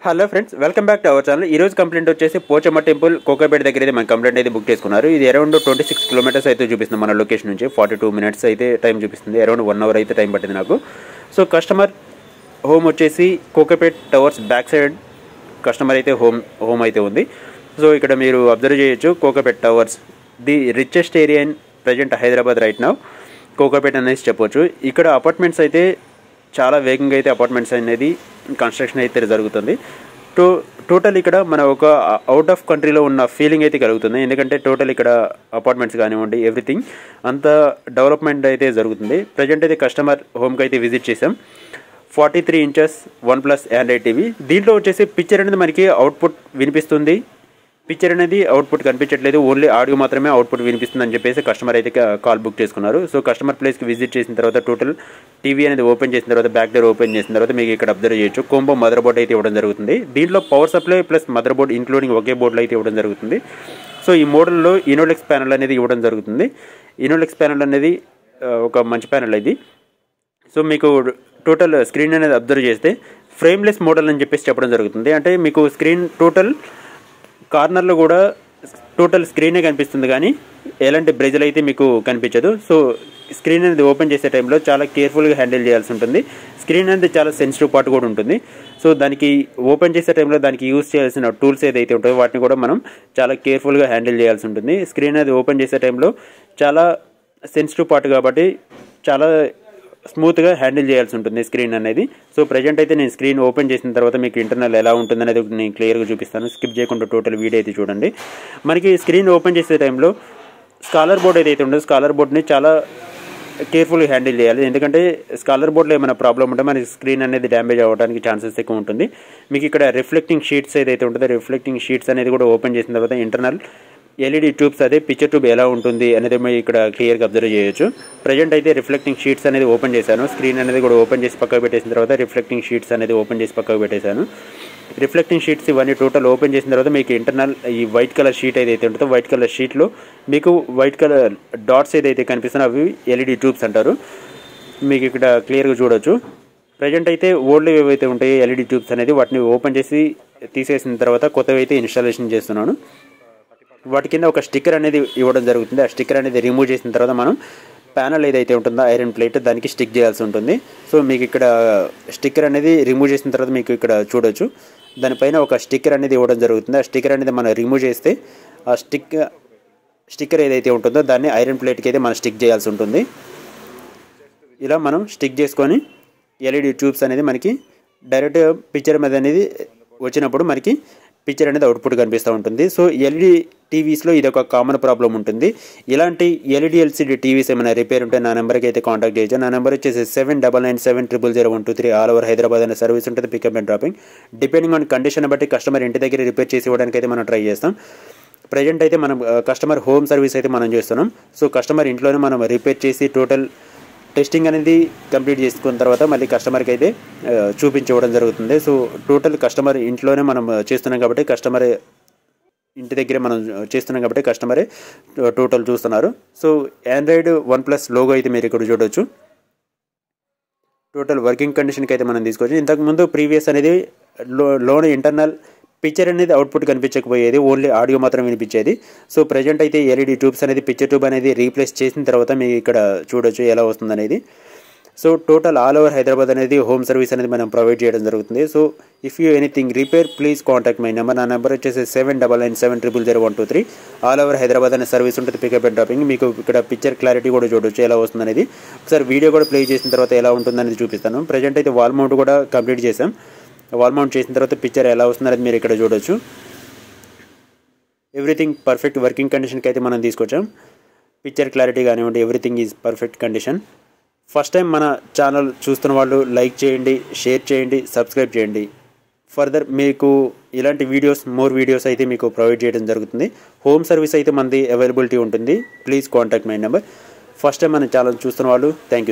Hello friends, welcome back to our channel. ఈ రోజు complaint వచ్చేసి పోచమ్మ టెంపుల్ కోకాపేట దగ్గర అయితే మన కంప్లైంట్ అయితే బుక్ చేసుకున్నారు. ఇది అరౌండ్ 26 కిలోమీటర్స్ అయితే చూపిస్తుంది మన లొకేషన్ నుంచి. 42 మినిట్స్ అయితే టైం చూపిస్తుంది. అరౌండ్ 1 అవర్ అయితే టైం పట్టింది నాకు. సో కస్టమర్ హోమ్ వచ్చేసి Kokapet towers back side customer అయితే హోమ్ అయితే ఉంది. సో ఇక్కడ మీరు అబ్జర్వ్ చేయొచ్చు, Kokapet towers the richest area in present Hyderabad right now Kokapet అనేసి చెప్పొచ్చు. ఇక్కడ అపార్ట్మెంట్స్ అయితే చాలా వేగంగా అయితే అపార్ట్మెంట్స్ అనేది కన్స్ట్రక్షన్ అయితే జరుగుతుంది. టోటల్ ఇక్కడ మన ఒక అవుట్ ఆఫ్ కంట్రీలో ఉన్న ఫీలింగ్ అయితే కలుగుతుంది. ఎందుకంటే టోటల్ ఇక్కడ అపార్ట్మెంట్స్ కానివ్వండి, ఎవ్రీథింగ్ అంత డెవలప్మెంట్ అయితే జరుగుతుంది. ప్రజెంట్ అయితే కస్టమర్ హోమ్కి అయితే విజిట్ చేసాం. 43 ఇంచెస్ OnePlus ఆండ్రాయిడ్ టీవీ. దీంట్లో వచ్చేసి పిక్చర్ అనేది మనకి అవుట్పుట్ వినిపిస్తుంది. పిక్చర్ అనేది అవుట్పుట్ కనిపించట్లేదు, ఓన్లీ ఆడియో మాత్రమే అవుట్పుట్ వినిపిస్తుంది అని చెప్పేసి కస్టమర్ అయితే కాల్ బుక్ చేసుకున్నారు. సో కస్టమర్ ప్లేస్కి విజిట్ చేసిన తర్వాత టోటల్ టీవీ అనేది ఓపెన్ చేసిన తర్వాత బ్యాక్ డోర్ ఓపెన్ చేసిన తర్వాత మీకు ఇక్కడ అబ్జర్వ్ చేయొచ్చు, కోంబో మదర్ బోర్డ్ అయితే ఇవ్వడం జరుగుతుంది. దీంట్లో power supply plus motherboard including ఒకే బోర్డులో అయితే ఇవ్వడం జరుగుతుంది. సో ఈ మోడల్లో ఇనోలెక్స్ ప్యానల్ అనేది ఇవ్వడం జరుగుతుంది. ఇనోలెక్స్ ప్యానల్ అనేది ఒక మంచి ప్యానల్ ఇది. సో మీకు టోటల్ స్క్రీన్ అనేది అబ్జర్వ్ చేస్తే ఫ్రేమ్లెస్ మోడల్ అని చెప్పేసి చెప్పడం జరుగుతుంది. అంటే మీకు స్క్రీన్ టోటల్ కార్నర్లో కూడా టోటల్ స్క్రీనే కనిపిస్తుంది, కానీ ఎలాంటి బ్రెజల్ అయితే మీకు కనిపించదు. సో స్క్రీన్ అనేది ఓపెన్ చేసే టైంలో చాలా కేర్ఫుల్గా హ్యాండిల్ చేయాల్సి ఉంటుంది. స్క్రీన్ అనేది చాలా సెన్సిటివ్ పార్ట్ కూడా ఉంటుంది. సో దానికి ఓపెన్ చేసే టైంలో దానికి యూజ్ చేయాల్సిన టూల్స్ ఏదైతే ఉంటాయో వాటిని కూడా మనం చాలా కేర్ఫుల్గా హ్యాండిల్ చేయాల్సి ఉంటుంది. స్క్రీన్ అనేది ఓపెన్ చేసే టైంలో చాలా సెన్సిటివ్ పార్ట్ కాబట్టి చాలా స్మూత్గా హ్యాండిల్ చేయాల్సి ఉంటుంది స్క్రీన్ అనేది. సో ప్రజెంట్ అయితే నేను స్క్రీన్ ఓపెన్ చేసిన తర్వాత మీకు ఇంటర్నల్ ఎలా ఉంటుంది అనేది నేను క్లియర్గా చూపిస్తాను. స్కిప్ చేయకుండా టోటల్ వీడియో అయితే చూడండి. మనకి స్క్రీన్ ఓపెన్ చేసే టైంలో స్కాలర్ బోర్డ్ ఏదైతే ఉంటుందో స్కాలర్ బోర్డ్ని చాలా కేర్ఫుల్గా హ్యాండిల్ చేయాలి. ఎందుకంటే స్కాలర్ బోర్డ్లో ఏమైనా ప్రాబ్లం ఉంటే మనకి స్క్రీన్ అనేది డ్యామేజ్ అవ్వడానికి ఛాన్సెస్ ఎక్కువ ఉంటుంది. మీకు ఇక్కడ రిఫ్లెక్టింగ్ షీట్స్ ఏదైతే ఉంటుందో రిఫ్లెక్టింగ్ షీట్స్ అనేది కూడా ఓపెన్ చేసిన తర్వాత ఇంటర్నల్ ఎల్ఈడి ట్యూబ్స్ అదే పిక్చర్ ట్యూబ్ ఎలా ఉంటుంది అనేది మీరు ఇక్కడ క్లియర్గా అబ్జర్వ్ చేయొచ్చు. ప్రజెంట్ అయితే రిఫ్లెక్టింగ్ షీట్స్ అనేది ఓపెన్ చేశాను. స్క్రీన్ అనేది కూడా ఓపెన్ చేసి పక్కకు పెట్టేసిన తర్వాత రిఫ్లెక్టింగ్ షీట్స్ అనేది ఓపెన్ చేసి పక్కకు పెట్టేశాను. రిఫ్లెక్టింగ్ షీట్స్ ఇవన్నీ టోటల్ ఓపెన్ చేసిన తర్వాత మీకు ఇంటర్నల్ ఈ వైట్ కలర్ షీట్ ఏదైతే ఉంటుందో వైట్ కలర్ షీట్లో మీకు వైట్ కలర్ డాట్స్ ఏదైతే కనిపిస్తున్నాయో అవి ఎల్ఈడి ట్యూబ్స్ అంటారు. మీకు ఇక్కడ క్లియర్గా చూడొచ్చు. ప్రజెంట్ అయితే ఓల్డ్ ఏవైతే ఉంటాయో ఎల్ఈడి ట్యూబ్స్ అనేది వాటిని ఓపెన్ చేసి తీసేసిన తర్వాత కొత్తవి అయితే ఇన్స్టాలేషన్ చేస్తున్నాను. వాటి కింద ఒక స్టిక్కర్ అనేది ఇవ్వడం జరుగుతుంది. ఆ స్టిక్కర్ అనేది రిమూవ్ చేసిన తర్వాత మనం ప్యానల్ ఏదైతే ఉంటుందో ఐరన్ ప్లేట్ దానికి స్టిక్ చేయాల్సి ఉంటుంది. సో మీకు ఇక్కడ స్టిక్కర్ అనేది రిమూవ్ చేసిన తర్వాత మీకు ఇక్కడ చూడొచ్చు, దానిపైన ఒక స్టిక్కర్ అనేది ఇవ్వడం జరుగుతుంది. ఆ స్టిక్కర్ అనేది మనం రిమూవ్ చేస్తే ఆ స్టిక్కర్ ఏదైతే ఉంటుందో దాన్ని ఐరన్ ప్లేట్కి అయితే మనం స్టిక్ చేయాల్సి ఉంటుంది. ఇలా మనం స్టిక్ చేసుకొని ఎల్ఈడి ట్యూబ్స్ అనేది మనకి డైరెక్ట్ పిక్చర్ మీద అనేది వచ్చినప్పుడు మనకి పిక్చర్ అనేది అవుట్పుట్ కనిపిస్తూ ఉంటుంది. సో ఎల్ఈడి టీవీస్లో ఇది ఒక కామన్ ప్రాబ్లం ఉంటుంది. ఇలాంటి ఎల్ఈడి ఎల్సీడీ టీవీస్ ఏమైనా రిపేర్ ఉంటే నా నెంబర్కి అయితే కాంటాక్ట్ చేయొచ్చు. నా నెంబర్ వచ్చేసి 7997000123. ఆల్ ఓవర్ హైదరాబాద్ అనే సర్వీస్ ఉంటుంది, pickup and dropping. Depending on condition బట్టి కస్టమర్ ఇంటి దగ్గర రిపేర్ చేసి ఇవ్వడానికి అయితే మనం ట్రై చేస్తాం. ప్రజెంట్ అయితే మనం కస్టమర్ హోమ్ సర్వీస్ అయితే మనం చేస్తున్నాం. సో కస్టమర్ ఇంట్లోనే మనం రిపేర్ చేసి టోటల్ టెస్టింగ్ అనేది కంప్లీట్ చేసుకున్న తర్వాత మళ్ళీ కస్టమర్కి అయితే చూపించడం జరుగుతుంది. సో టోటల్ కస్టమర్ ఇంట్లోనే మనం చేస్తున్నాం కాబట్టి కస్టమర్ ఇంటి దగ్గరే మనం చేస్తున్నాం కాబట్టి కస్టమరే టోటల్ చూస్తున్నారు. సో ఆండ్రాయిడ్ OnePlus లోగో అయితే మీరు ఇక్కడ చూడవచ్చు. టోటల్ వర్కింగ్ కండిషన్కి అయితే మనం తీసుకోవచ్చు. ఇంతకుముందు ప్రీవియస్ అనేది లోన్ ఇంటర్నల్ పిక్చర్ అనేది అవుట్పుట్ కనిపించకపోయేది, ఓన్లీ ఆడియో మాత్రం వినిపించేది. సో ప్రజెంట్ అయితే ఎల్ఈడి ట్యూబ్స్ అనేది పిక్చర్ ట్యూబ్ అనేది రీప్లేస్ చేసిన తర్వాత మీకు ఇక్కడ చూడొచ్చు ఎలా వస్తుంది అనేది. So total all over Hyderabad అనేది హోమ్ సర్వీస్ అనేది మనం ప్రొవైడ్ చేయడం జరుగుతుంది. So if you anything repair please contact my number. నా నెంబర్ వచ్చేసి 7997000123. ఆల్ ఓవర్ హైదరాబాద్ అనే సర్వీస్ ఉంటుంది, పికప్ అండ్ డ్రాపింగ్. మీకు ఇక్కడ పిక్చర్ క్లారిటీ కూడా చూడొచ్చు ఎలా వస్తుంది అనేది. ఒకసారి వీడియో కూడా ప్లే చేసిన తర్వాత ఎలా ఉంటుందనేది చూపిస్తాను. ప్రజెంట్ అయితే వాల్ మౌంట్ కూడా కంప్లీట్ చేసాం. వాల్ మౌంట్ చేసిన తర్వాత పిక్చర్ ఎలా వస్తుంది అనేది మీరు ఇక్కడ చూడొచ్చు. ఎవ్రీథింగ్ పర్ఫెక్ట్ వర్కింగ్ కండిషన్కి అయితే మనం తీసుకొచ్చాం. పిక్చర్ క్లారిటీ కానివ్వండి, everything is perfect condition. First time మన ఛానల్ చూస్తున్న వాళ్ళు లైక్ చేయండి, షేర్ చేయండి, సబ్స్క్రైబ్ చేయండి. ఫర్దర్ మీకు ఇలాంటి మోర్ వీడియోస్ అయితే మీకు ప్రొవైడ్ చేయడం జరుగుతుంది. హోమ్ సర్వీస్ అయితే మనది అవైలబిలిటీ ఉంటుంది. Please contact my number. First time మన ఛానల్ చూస్తున్న వాళ్ళు థ్యాంక్ యూ.